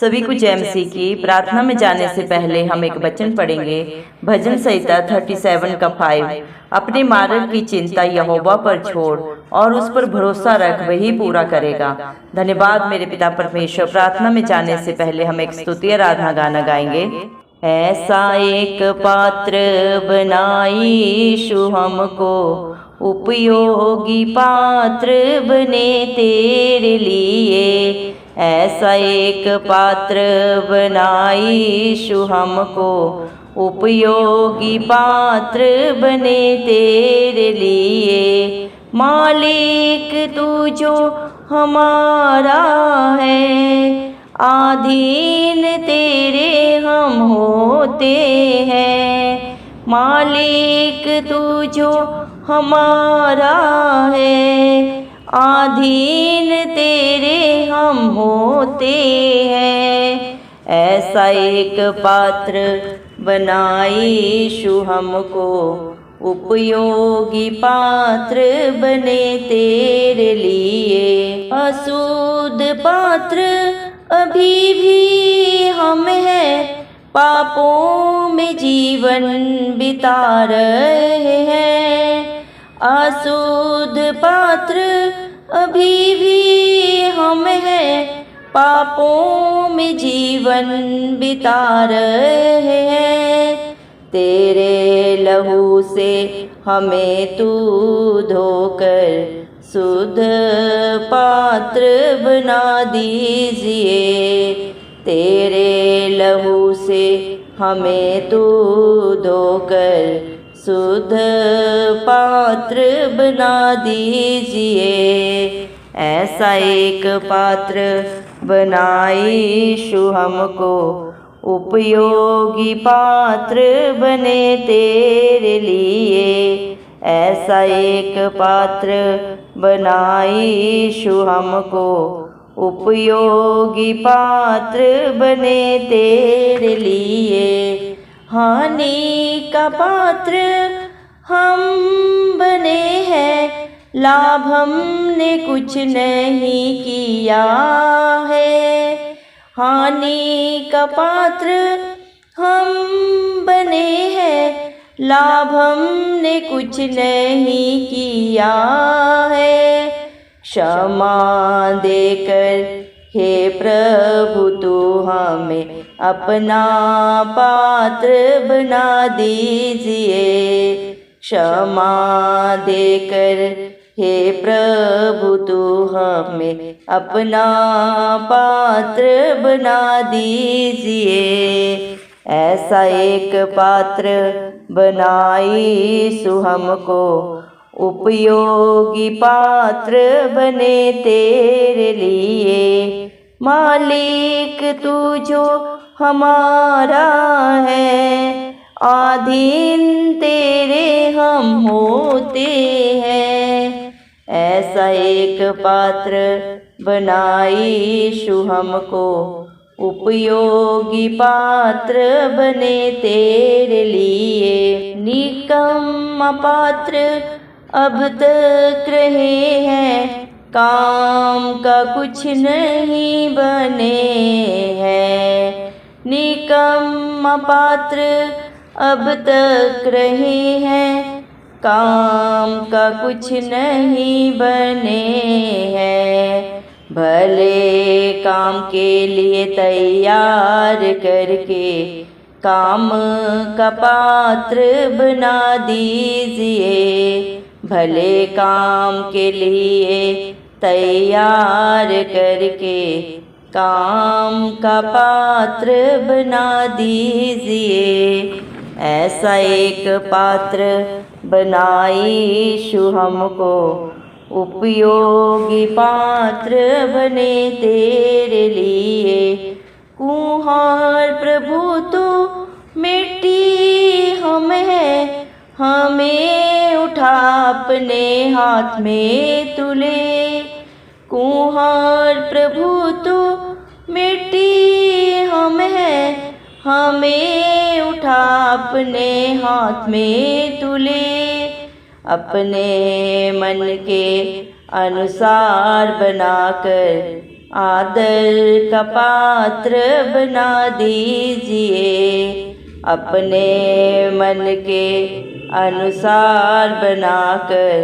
सभी को जय मसीह की। प्रार्थना में जाने से पहले हम एक वचन पढ़ेंगे। भजन संहिता 37 का 5। अपने मार्ग की चिंता यहोवा पर छोड़ और उस पर भरोसा रख, वही पूरा करेगा। धन्यवाद मेरे पिता परमेश्वर। प्रार्थना में जाने से पहले हम एक स्तुति आराधना गाना गाएंगे। ऐसा एक पात्र बनाई यीशु हमको, उपयोगी पात्र बने तेरे लिए। ऐसा एक पात्र बनाई यीशु हमको, उपयोगी पात्र बने तेरे लिए। मालिक तू जो हमारा है, अधीन तेरे हम होते हैं। मालिक तू जो हमारा है, अधीन तेरे हम होते हैं। ऐसा एक पात्र बनाई यीशु हमको, उपयोगी पात्र बने तेरे लिए। अशुद्ध पात्र अभी भी हम हैं, पापों में जीवन बिता रहे हैं। अशुद्ध पात्र अभी भी हम हैं, पापों में जीवन बिता रहे हैं। तेरे लहू से हमें तू धोकर शुद्ध पात्र बना दीजिए। तेरे लहू से हमें तू धोकर शुद्ध पात्र बना दीजिए। ऐसा एक पात्र बनाई यीशु हमको, उपयोगी पात्र बने तेरे लिए। ऐसा एक पात्र बनाई यीशु हमको, उपयोगी पात्र बने तेरे लिए। हानि का पात्र हम बने हैं, लाभ हमने कुछ नहीं किया है। हानि का पात्र हम बने हैं, लाभ हमने कुछ नहीं किया है। क्षमा देकर हे प्रभु तू हमें अपना पात्र बना दीजिए। क्षमा देकर हे प्रभु तू हमें अपना पात्र बना दीजिए। ऐसा एक पात्र बनाई यीशु हमको, उपयोगी पात्र बने तेरे लिए। मालिक तू जो हमारा है, अधीन तेरे हम होते हैं। ऐसा एक पात्र बनाई यीशु हमको, उपयोगी पात्र बने तेरे लिए। निकम्मा पात्र अब तक रहे हैं, काम का कुछ नहीं बने हैं। निकम्मा पात्र अब तक रहे हैं, काम का कुछ नहीं बने हैं। भले काम के लिए तैयार करके काम का पात्र बना दीजिए। भले काम के लिए तैयार करके काम का पात्र बना दीजिए। ऐसा एक पात्र बनाई यीशु हमको, उपयोगी पात्र बने तेरे लिए। कुम्हार प्रभु तो मिट्टी हम हैं, हमें उठा अपने हाथ में तुले। कुम्हार प्रभु तो मिट्टी हम हैं, हमें उठा अपने हाथ में तुले। अपने मन के अनुसार बनाकर आदर का पात्र बना दीजिए, अपने मन के अनुसार बनाकर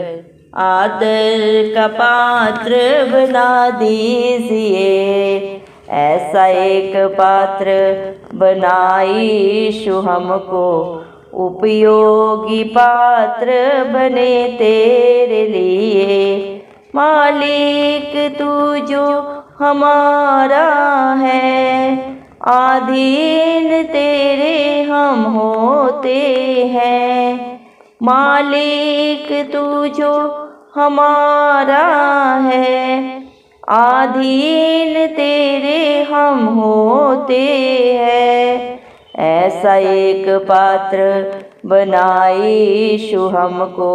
आदर का पात्र बना दीजिए। ऐसा एक पात्र बनाई यीशु हमको, उपयोगी पात्र बने तेरे लिए। मालिक तू जो हमारा है, अधीन तेरे हम होते हैं। मालिक तू जो हमारा है, अधीन तेरे हम होते हैं। ऐसा एक पात्र बनाई यीशु हमको,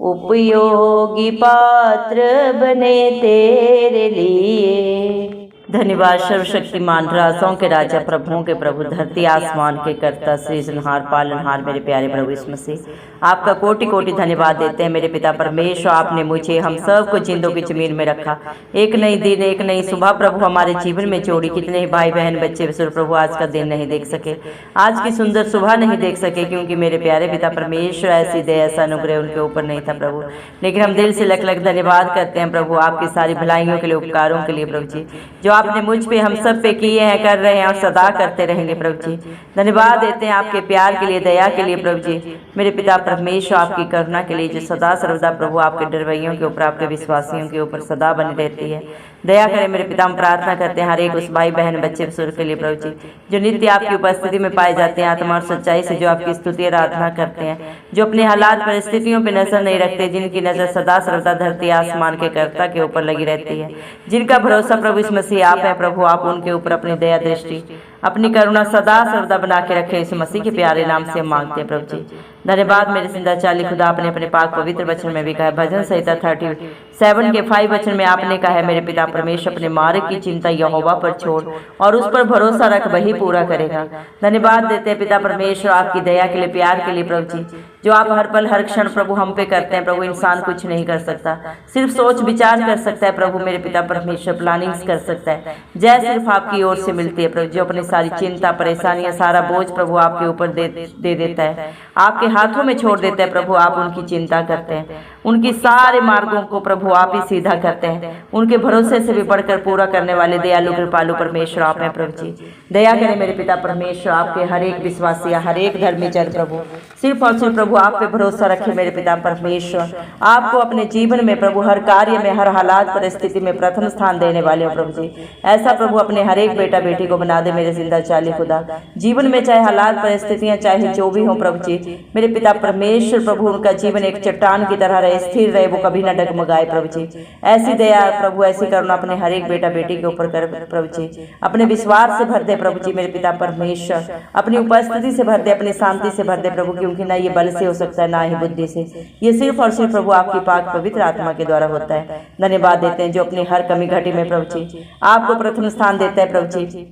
उपयोगी पात्र बने तेरे लिए। धन्यवाद सर्वशक्तिमान, राजाओं के राजा, प्रभुओं के प्रभु, धरती आसमान के कर्ता, सृजनहार, पालनहार, मेरे प्यारे प्रभु यीशु मसीह, आपका कोटि कोटि धन्यवाद देते हैं मेरे पिता परमेश्वर। आपने मुझे हम सब को जिंदों की जमीन में रखा, एक नई दिन, एक नई सुबह प्रभु हमारे जीवन में जोड़ी। कितने ही भाई बहन बच्चे प्रभु आज का दिन नहीं देख सके, आज की सुंदर सुबह नहीं देख सके, क्योंकि मेरे प्यारे पिता परमेश्वर ऐसी दया, ऐसा अनुग्रह उनके ऊपर नहीं था प्रभु। लेकिन हम दिल से लख लख धन्यवाद करते हैं प्रभु, आपकी सारी भलाइयों के लिए, उपकारों के लिए प्रभु जी, जो आपने मुझ पे, हम सब पे किए हैं, कर रहे हैं और सदा करते रहेंगे प्रभु जी। धन्यवाद देते हैं आपके प्यार के लिए, दया के लिए प्रभु जी, मेरे पिता परमेश्वर, आपकी करुणा के लिए, जो सदा सर्वदा प्रभु आपके डरवैयों के ऊपर, आपके विश्वासियों के ऊपर सदा बनी रहती है। दया करें मेरे पिता, हम प्रार्थना करते हैं हर एक उस भाई बहन बच्चे बुजुर्ग के लिए प्रभु जी, जो नित्य आपकी उपस्थिति में पाए जाते हैं, आत्मा और सच्चाई से जो आपकी स्तुति आराधना करते हैं, जो अपने हालात परिस्थितियों पर नजर नहीं रखते, जिनकी नजर सदा सर्वदा धरती आसमान के कर्ता के ऊपर लगी रहती है, जिनका भरोसा प्रभु इस मसीह आप है प्रभु, आप उनके ऊपर अपनी दया दृष्टि, अपनी करुणा सदा सर्वदा बना के रखे। इस मसीह के प्यारे नाम से हम मांगते हैं प्रभु जी। धन्यवाद मेरे जिंदा चाली खुदा, आपने अपने पाक पवित्र वचन में भी कहा है, भजन संहिता 37 के 5 वचन में आपने कहा है, मेरे पिता परमेश्वर, अपने मार्ग की चिंता यहोवा पर छोड़ और उस पर भरोसा रख, वही पूरा करेगा। धन्यवाद देते हैं पिता परमेश्वर आपकी दया के लिए, प्यार के लिए प्रभु जी, जो आप हर पल हर क्षण प्रभु हम पे करते हैं प्रभु। इंसान कुछ नहीं कर सकता, सिर्फ सोच विचार कर सकता है प्रभु मेरे पिता परमेश्वर, प्लानिंग्स कर सकता है, जय सिर्फ आपकी ओर से मिलती है प्रभु, जो अपनी सारी चिंता परेशानियां सारा बोझ प्रभु आपके ऊपर दे देता है, आपके हाथों में छोड़ देता है प्रभु। आप उनकी चिंता करते हैं, उनकी सारे मार्गों को प्रभु आप ही सीधा करते हैं, उनके भरोसे से भी बढ़कर पूरा करने वाले दयालु कृपालु परमेश्वर आप हैं प्रभु जी। दया करें मेरे पिता परमेश्वर, आपके हर एक विश्वासी, हर एक धर्मी जन प्रभु सिर्फ और सिर्फ प्रभु आप पे भरोसा रखे मेरे पिता परमेश्वर, आपको अपने जीवन में प्रभु हर कार्य में, हर हालात परिस्थिति में प्रथम स्थान देने वाले हो प्रभु जी। ऐसा प्रभु अपने हर एक बेटा बेटी को बना दे मेरे जिंदा चाली खुदा, जीवन में चाहे हालात परिस्थितियां चाहे जो भी हो प्रभु जी, मेरे पिता परमेश्वर प्रभु उनका जीवन एक चट्टान की तरह रहे, स्थिर रहे, वो कभी न डगमगाए प्रभु जी। ऐसी दया प्रभु, ऐसी करुणा अपने हर एक बेटा बेटी के ऊपर कर प्रभु जी, अपने विश्वास से भर दे प्रभु जी मेरे पिता परमेश्वर, अपनी उपस्थिति से भर दे, अपनी शांति से भर दे प्रभु, क्योंकि ना ये बल से हो सकता है ना ही बुद्धि से, ये सिर्फ और सिर्फ प्रभु आपकी पाक पवित्र आत्मा के द्वारा होता है। धन्यवाद देते हैं जो अपनी हर कमी घटी में प्रभु जी आपको प्रथम स्थान देता है प्रभु जी,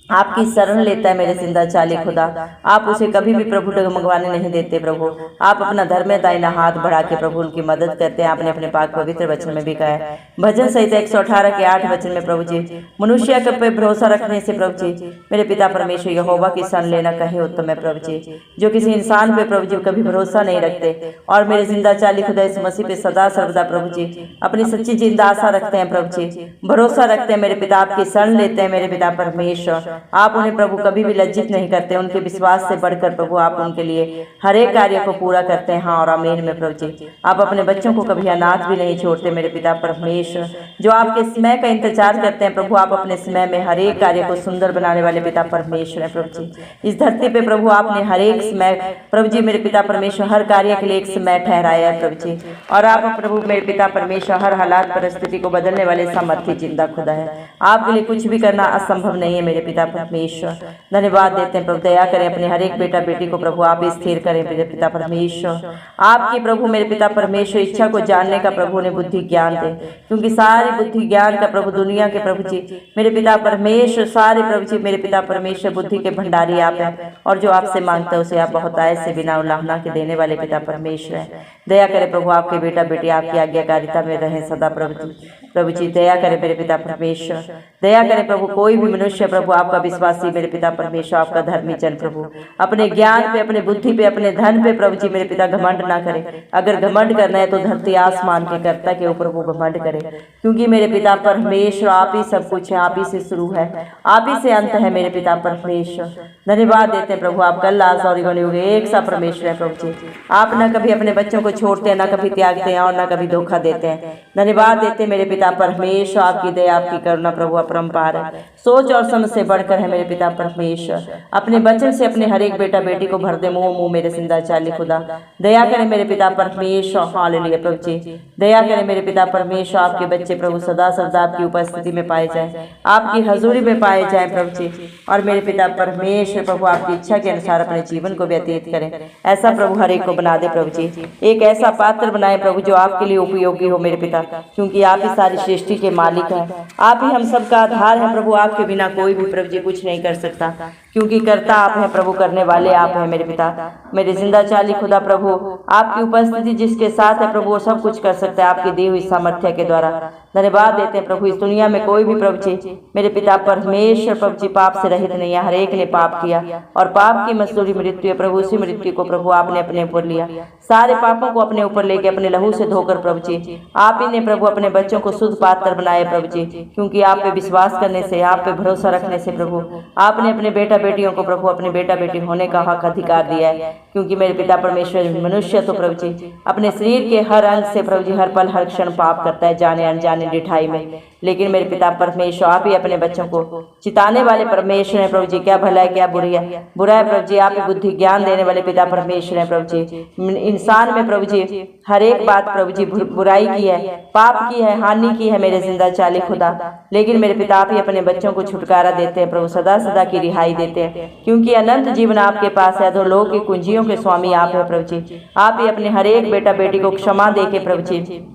आपकी शरण लेता है मेरे जिंदा चाली खुदा, आप उसे कभी भी प्रभु डगमगवाने नहीं देते प्रभु। आप अपना धर्म दाहिना हाथ बढ़ा के प्रभु उनकी मदद करते हैं। आपने अपने पाक पवित्र वचन में भी कहा है, भजन संहिता 118 के 8 वचन में प्रभु जी, मनुष्य पे भरोसा रखने से प्रभु जी मेरे पिता परमेश्वर यहोवा की शरण लेना कहीं उत्तम है प्रभु जी, जो किसी इंसान पे प्रभु जी कभी भरोसा नहीं रखते। और मेरे जिंदा चाली खुदा इस मसीह पे सदा सर्वदा प्रभु जी अपनी सच्ची जिंदा आशा रखते हैं प्रभु जी, भरोसा रखते हैं मेरे पिता, आपकी शरण लेते हैं मेरे पिता परमेश्वर। आप उन्हें प्रभु कभी भी लज्जित नहीं करते, उनके विश्वास से बढ़कर प्रभु आप उनके लिए हर एक कार्य को पूरा करते हैं। हाँ और आमीन में प्रभु जी, आप अपने बच्चों को कभी अनाथ भी नहीं छोड़ते मेरे पिता परमेश्वर, जो आपके समय का इंतजार करते हैं प्रभु। आप अपने समय में हर एक कार्य को सुंदर बनाने वाले पिता परमेश्वर है प्रभु जी। इस धरती पे प्रभु आपने हर एक समय प्रभु जी मेरे पिता परमेश्वर हर कार्य के लिए एक समय ठहराया है प्रभु जी, और आप प्रभु मेरे पिता परमेश्वर हर हालात परिस्थिति को बदलने वाले सामर्थ्य जिंदा खुदा है। आपके लिए कुछ भी करना असंभव नहीं है मेरे पिता परमेश्वर। धन्यवाद देते हैं प्रभु, दया करें अपने हर एक बेटा बेटी को प्रभु आप स्थिर करें मेरे पिता परमेश्वर। आपकी प्रभु मेरे पिता परमेश्वर इच्छा को जानने का प्रभु उन्हें बुद्धि ज्ञान दे, क्योंकि सारी बुद्धि ज्ञान का प्रभु दुनिया के प्रभु जी मेरे पिता परमेश्वर, सारे प्रभु जी मेरे पिता परमेश्वर बुद्धि के भंडारी आप हैं, और जो आपसे मांगता है उसे आप बहुत आय से बिना उल्लंघना के देने वाले पिता परमेश्वर है। दया करे प्रभु आपके बेटा बेटी आपकी आज्ञाकारिता में रहें सदा प्रभु जी दया करे मेरे पिता परमेश्वर। दया करे प्रभु कोई भी मनुष्य प्रभु आपका विश्वासी मेरे पिता परमेश्वर, आपका धर्मी जन प्रभु अपने ज्ञान पे, अपने बुद्धि पे, अपने धन पे प्रभु जी मेरे पिता घमंड ना करे। अगर घमंड करना है तो धरती आसमान के कर्ता के ऊपर वो घमंड करे, क्योंकि मेरे पिता परमेश्वर आप ही सब कुछ है, आप ही से शुरू है, आप ही से अंत है मेरे पिता परमेश्वर। धन्यवाद देते हैं प्रभु आप कल आज और एक सा परमेश्वर है प्रभु जी। आप न कभी अपने बच्चों को छोड़ते हैं, न कभी त्यागते हैं और न कभी धोखा देते हैं। धन्यवाद देते हैं मेरे पिता परमेश्वर, आपकी दया आपकी करुणा प्रभु अपरंपार है, सोच और समझ से बढ़कर है मेरे पिता परमेश्वर। अपने वचन से अपने हर एक बेटा बेटी को भर दे मुंह मेरे जिंदा चाली खुदा। दया करें मेरे पिता परमेश्वर, हालेलुया प्रभु जी। दया करें मेरे पिता परमेश्वर, आपके बच्चे प्रभु सदा सदा आपकी उपस्थिति में पाए जाए, आपकी हजूरी में पाए जाए प्रभु जी। और मेरे पिता परमेश्वर प्रभु आपकी इच्छा के अनुसार अपने जीवन को व्यतीत करें। ऐसा प्रभु हर एक को बना दे प्रभु जी, एक ऐसा पात्र बनाए प्रभु जो आपके लिए उपयोगी हो मेरे पिता, क्योंकि आप ही सारी सृष्टि के मालिक हैं, आप ही हम सबका आधार है प्रभु। आपके बिना कोई भी प्रभु जी कुछ नहीं कर सकता, क्योंकि करता आप हैं प्रभु, करने वाले आप हैं मेरे पिता। मेरे जिंदा चाली खुदा प्रभु आपकी उपस्थिति जिसके साथ है प्रभु वो सब कुछ कर सकता है आपकी दी हुई सामर्थ्य के द्वारा। धन्यवाद देते हैं प्रभु, इस दुनिया में कोई भी प्रभु जी मेरे पिता परमेश्वर प्रभु जी पाप से रहित नहीं है। हर एक ने पाप किया और पाप की मजदूरी मृत्यु है प्रभु, उसी मृत्यु को प्रभु आपने अपने ऊपर लिया, सारे पापों को अपने ऊपर लेके अपने लहू से धोकर प्रभु जी आप ही ने प्रभु अपने बच्चों को शुद्ध पात्र बनाए प्रभु जी, क्योंकि आप पे विश्वास करने से, आप पे भरोसा रखने से प्रभु आपने अपने बेटा बेटियों को प्रभु अपने बेटा बेटी होने का हक अधिकार दिया है। क्योंकि मेरे पिता परमेश्वर मनुष्य तो प्रभु जी अपने शरीर के हर अंग से प्रभु जी हर पल हर क्षण पाप करता है, जाने अनजाने डिठाई में, लेकिन मेरे पिता परमेश्वर आप ही अपने बच्चों को चिताने वाले परमेश्वर है प्रभु जी। क्या भला है क्या बुरा है, बुरा है प्रभु जी आप ही बुद्धि ज्ञान देने वाले पिता परमेश्वर है प्रभु जी। इंसान में प्रभु जी हर एक बात प्रभु जी बुराई की है, पाप की है, हानि की है मेरे जिंदा चाली खुदा, लेकिन मेरे पिता आप ही अपने बच्चों को छुटकारा देते हैं प्रभु, सदा सदा की रिहाई देते हैं, क्योंकि अनंत जीवन आपके पास है। तो लोग की कुंजियों के स्वामी आप है प्रभु जी। आप ही अपने हर एक बेटा बेटी को क्षमा देके प्रभु जी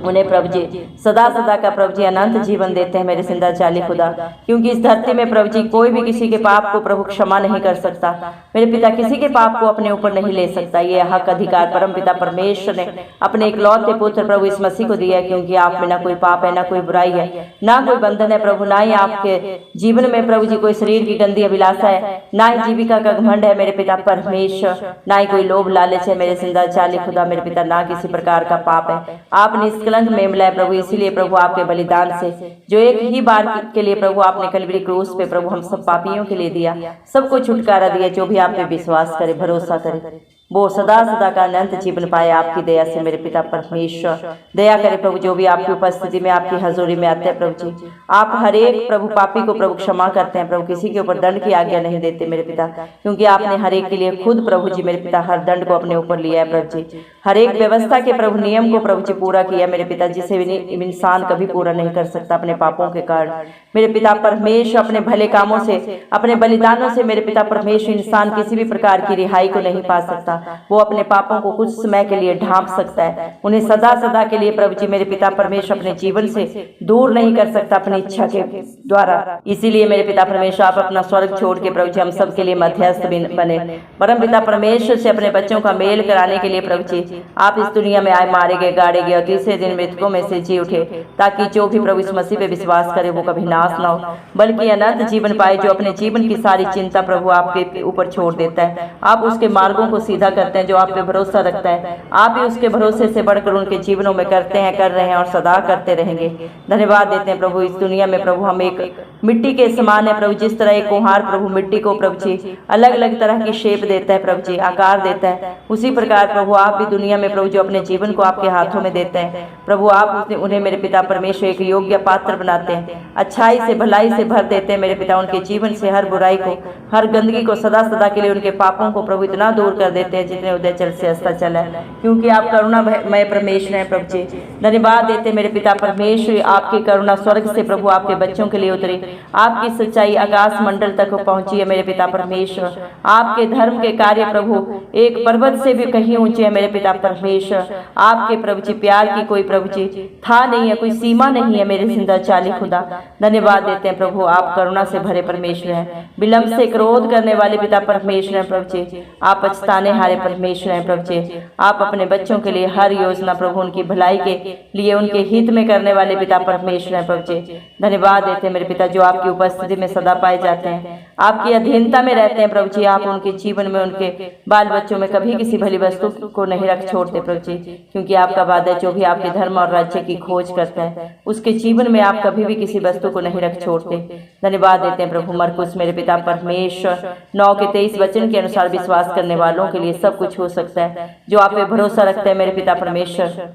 उन्हें प्रभु जी सदा सदा का प्रभु जी अनंत जीवन देते हैं मेरे जिंदा चाली खुदा, क्योंकि इस धरती में प्रभु जी कोई भी किसी के पाप को प्रभु क्षमा नहीं कर सकता मेरे पिता, किसी के पाप को अपने ऊपर नहीं ले सकता। ये हक अधिकार परम पिता परमेश्वर ने अपने इकलौते पुत्र प्रभु इस मसीह को दिया है, क्योंकि आप में ना कोई पाप है, ना कोई बुराई है, ना कोई बंधन है प्रभु, ना ही आपके जीवन में प्रभु जी कोई शरीर की गंदी अभिलाषा है, ना ही जीविका का घमंड है मेरे पिता परमेश्वर, ना ही कोई लोभ लालच है मेरे जिंदा चाली खुदा मेरे पिता, ना किसी प्रकार का पाप है। आप निष्कलंक मेमला है प्रभु, इसीलिए प्रभु आपके बलिदान से जो एक ही बार के लिए प्रभु आपने कलवरी क्रूस पे प्रभु हम सब पापियों के लिए दिया, सबको छुटकारा दिया। जो भी आप पे विश्वास करे, भरोसा करे, वो सदा सदा का अनंत जीवन पाए आपकी दया से मेरे पिता परमेश्वर। दया करे प्रभु, जो भी आपकी उपस्थिति में आपकी हजूरी में आते हैं प्रभु जी, आप हर एक प्रभु पापी को प्रभु क्षमा करते हैं प्रभु, किसी के ऊपर दंड की आज्ञा नहीं देते मेरे पिता, क्योंकि आपने हर एक के लिए खुद प्रभु जी मेरे पिता हर दंड को अपने ऊपर लिया है प्रभु जी, हर एक व्यवस्था के प्रभु नियम को प्रभु जी पूरा किया मेरे पिता, जिसे इंसान कभी पूरा नहीं कर सकता अपने पापों के कारण मेरे पिता परमेश्वर। अपने भले कामों से, अपने बलिदानों से मेरे पिता परमेश्वर इंसान किसी भी प्रकार की रिहाई को नहीं पा सकता, वो अपने पापों को कुछ समय के लिए ढांप सकता है, उन्हें सदा सदा के लिए प्रभु जी मेरे पिता परमेश्वर अपने जीवन से दूर नहीं कर सकता अपनी इच्छा के द्वारा। इसीलिए मेरे पिता परमेश्वर आप अपना स्वर्ग छोड़ के प्रभु जी हम सब के लिए मध्यस्थ बने, परम पिता परमेश्वर से अपने बच्चों का मेल कराने के लिए प्रभु जी आप इस दुनिया में आए, मारे गए, गाड़े गए और तीसरे दिन मृतकों में से जी उठे, ताकि जो भी प्रभु इस मसीह पे विश्वास करे वो कभी नाश ना हो बल्कि अनंत जीवन पाए। जो अपने जीवन की सारी चिंता प्रभु आपके ऊपर छोड़ देता है, आप उसके मार्गों को सीधा करते हैं, जो आप पे भरोसा रखता है आप ही उसके भरोसे से बढ़कर उनके जीवनों में करते हैं, कर रहे हैं और सदा करते रहेंगे। धन्यवाद देते हैं प्रभु, इस दुनिया में प्रभु हम एक मिट्टी के समान है प्रभु, जिस तरह एक कुम्हार प्रभु मिट्टी को प्रभु जी अलग अलग तरह की शेप देता है प्रभु जी, आकार देता है, उसी प्रकार प्रभु आप भी दुनिया में प्रभु जो अपने जीवन को आपके हाथों में देते हैं प्रभु, आप उन्हें मेरे पिता परमेश्वर एक योग्य पात्र बनाते हैं, अच्छाई से भलाई से भर देते हैं मेरे पिता, उनके जीवन से हर बुराई को, हर गंदगी को सदा सदा के लिए, उनके पापों को प्रभु इतना दूर कर देते हैं जितने उदय चल से अस्ता चला है, क्योंकि आप करुणा मय परमेश्वर हैं प्रभु जी। धन्यवाद देते मेरे पिता परमेश्वर, आपकी करुणा स्वर्ग से प्रभु आपके बच्चों के लिए उतरी आपकी सच्चाई आकाश मंडल तक पहुंची है मेरे पिता परमेश्वर। आपके धर्म के कार्य प्रभु एक पर्वत से भी कहीं ऊंचे है मेरे पिता परमेश्वर। आपके प्रभु जी प्यार की कोई प्रभु जी था नहीं है, कोई सीमा नहीं है मेरे जिंदा चाली खुदा। धन्यवाद देते हैं प्रभु, आप करुणा से भरे परमेश्वर हैं, विलंब से क्रोध करने वाले पिता परमेश्वर हैं प्रभु जी। आप पछताने हारे परमेश्वर हैं प्रभु जी। आप अपने बच्चों के लिए हर योजना प्रभु उनकी भलाई के लिए उनके हित में करने वाले पिता परमेश्वर हैं प्रभु जी। धन्यवाद देते हैं मेरे पिता जो आपकी उपस्थिति में सदा पाए जाते हैं, आपकी अधीनता में रहते हैं प्रभु जी। आप उनके जीवन में उनके बाल बच्चों में कभी किसी भली वस्तु को नहीं रख छोड़ते प्रभु जी, क्योंकि आपका वादा जो भी आपके धर्म और राज्य की खोज करता है उसके जीवन में आप कभी भी किसी वस्तु को नहीं रख छोड़ते। धन्यवाद देते हैं प्रभु। मरकुस मेरे पिता परमेश्वर 9:23 वचन के अनुसार विश्वास करने वालों के लिए सब कुछ हो सकता है जो आप पे भरोसा रखते हैं मेरे पिता परमेश्वर।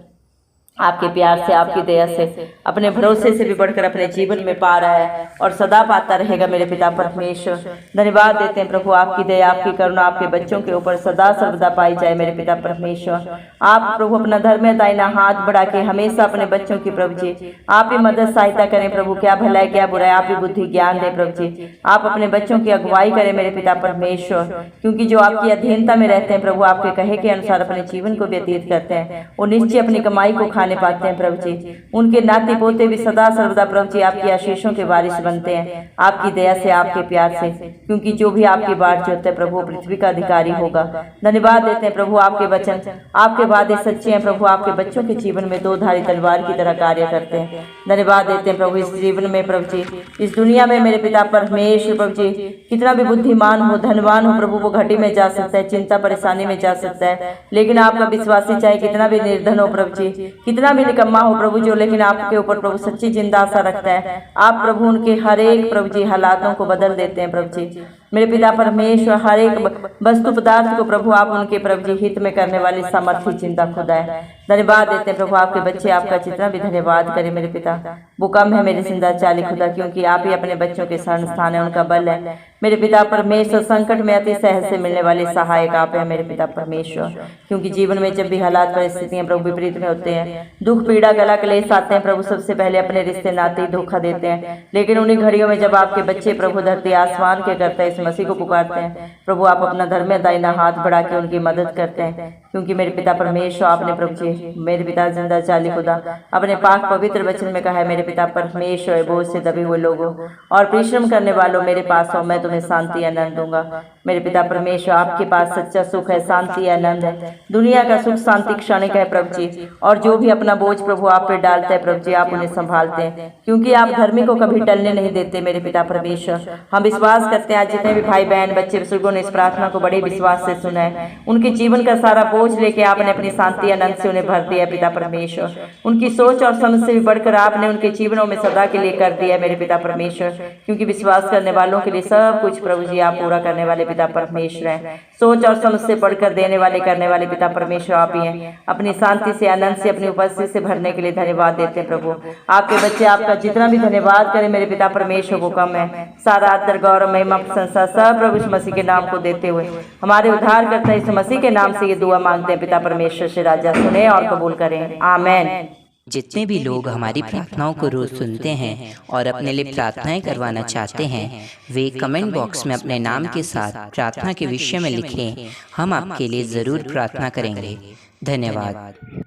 आपके प्यार से, आपकी दया से, अपने भरोसे से भी बढ़कर अपने जीवन में पा रहा है और सदा पाता रहेगा मेरे पिता परमेश्वर। धन्यवाद देते हैं प्रभु, आपकी दया, आपकी करुणा आपके बच्चों के ऊपर सदा सर्वदा पाई जाए मेरे पिता परमेश्वर। आप प्रभु अपना धर्म दाहिना हाथ बढ़ा के हमेशा अपने बच्चों की प्रभु जी आप ही मदद सहायता करें प्रभु। क्या भला है क्या बुरा है, आप ही बुद्धि ज्ञान दें प्रभु जी। आप अपने बच्चों की अगुवाई करें मेरे पिता परमेश्वर, क्योंकि जो आपकी अधीनता में रहते हैं प्रभु, आपके कहे के अनुसार अपने जीवन को व्यतीत करते हैं, वो निश्चय अपनी कमाई को खाने पाते हैं प्रभु जी। उनके नाती पोते भी सदा सर्वदा प्रभु जी आपकी आशीषों के वारिस बनते हैं, आपकी दया से, आपके प्यार से, क्योंकि जो भी आपकी बाट जोतता है प्रभु पृथ्वी का अधिकारी होगा। धन्यवाद देते हैं प्रभु, आपके वचन, आपके वादे सच्चे हैं प्रभु। आपके बच्चों के जीवन में दो धारी तलवार की तरह कार्य करते हैं। धन्यवाद देते हैं प्रभु, इस जीवन में प्रभु जी, इस दुनिया में मेरे पिता परमेश्वर प्रभु जी कितना भी बुद्धिमान हो, धनवान हो प्रभु, वो घटी में जा सकता है, चिंता परेशानी में जा सकता है, लेकिन आपका विश्वासी चाहे कितना भी निर्धन हो प्रभु जी, कितना भी निकम्मा हो प्रभु जो, लेकिन आपके ऊपर प्रभु सच्ची जिंदा आशा रखता है। आप प्रभु उनके हर एक प्रभु जी हालातों को बदल देते हैं प्रभु जी मेरे पिता परमेश्वर। हर एक वस्तु पदार्थ को प्रभु आप उनके प्रभु जी हित में करने वाले सामर्थ्य चिंता खुदा है। धन्यवाद देते हैं प्रभु, आपके बच्चे आपका जितना भी धन्यवाद करें मेरे पिता वो कम है मेरे जिंदा चाली खुदा, क्योंकि आप ही अपने बच्चों के शरण स्थान है, उनका बल है मेरे पिता परमेश्वर। संकट में अति सहज से मिलने वाले सहायक आप है मेरे पिता परमेश्वर, क्योंकि जीवन में जब भी हालात परिस्थितियां प्रभु विपरीत में होते हैं, दुख पीड़ा गला क्लेश आते हैं प्रभु, सबसे पहले अपने रिश्ते नाते धोखा देते हैं, लेकिन उन्हीं घड़ियों में जब आपके बच्चे प्रभु धरती आसमान के करता है इस मसीह को पुकारते हैं प्रभु, आप अपना धर्म दाहिना हाथ बढ़ा के उनकी मदद करते हैं, क्योंकि मेरे पिता परमेश्वर आपने प्रभु जी मेरे पिता जिंदा चाली खुदा अपने पाक पवित्र वचन में कहा है मेरे पिता परमेश्वर, बोझ से दबे हुए लोगों और परिश्रम करने वालों मेरे पास आओ, मैं तुम्हें शांति आनंद दूंगा। मेरे पिता परमेश्वर आपके पास सच्चा सुख है, शांति आनंद है। दुनिया का सुख शांति क्षणिक है प्रभु जी, और जो भी अपना बोझ प्रभु आप पे डालता है प्रभु जी आप उन्हें संभालते हैं, क्योंकि आप धर्मी को कभी टलने नहीं देते मेरे पिता परमेश्वर। हम विश्वास करते हैं आज जितने भी भाई बहन बच्चे बुजुर्गों ने इस प्रार्थना को बड़े विश्वास से सुना है, उनके जीवन का सारा बोझ लेके आपने अपनी शांति आनंद से उन्हें भर दिया पिता परमेश्वर। उनकी सोच और समझ से भी बढ़कर आपने उनके जीवनों में सदा के लिए कर दिया मेरे पिता परमेश्वर, क्योंकि विश्वास करने वालों के लिए सब कुछ प्रभु जी आप पूरा करने वाले पिता परमेश्वर हैं। सोच और समझ से बढ़कर देने वाले करने वाले पिता परमेश्वर आप ही हैं। अपनी शांति से आनंद से अपनी उपस्थिति से भरने के लिए धन्यवाद देते हैं प्रभु। आपके बच्चे आपका जितना भी धन्यवाद करें मेरे पिता परमेश्वर वो कम है। सारा आदर गौरव महिमा प्रशंसा सब प्रभु यीशु मसीह के नाम को देते हुए हमारे उद्धार करता यीशु मसीह के नाम से ये दुआ मांगते हैं पिता परमेश्वर से राजा सुने और कबूल करें, आमेन। जितने भी लोग हमारी प्रार्थनाओं को रोज सुनते हैं और अपने लिए प्रार्थनाएं करवाना चाहते हैं, वे कमेंट बॉक्स में अपने नाम के साथ प्रार्थना के विषय में लिखें। हम आपके लिए ज़रूर प्रार्थना करेंगे। धन्यवाद।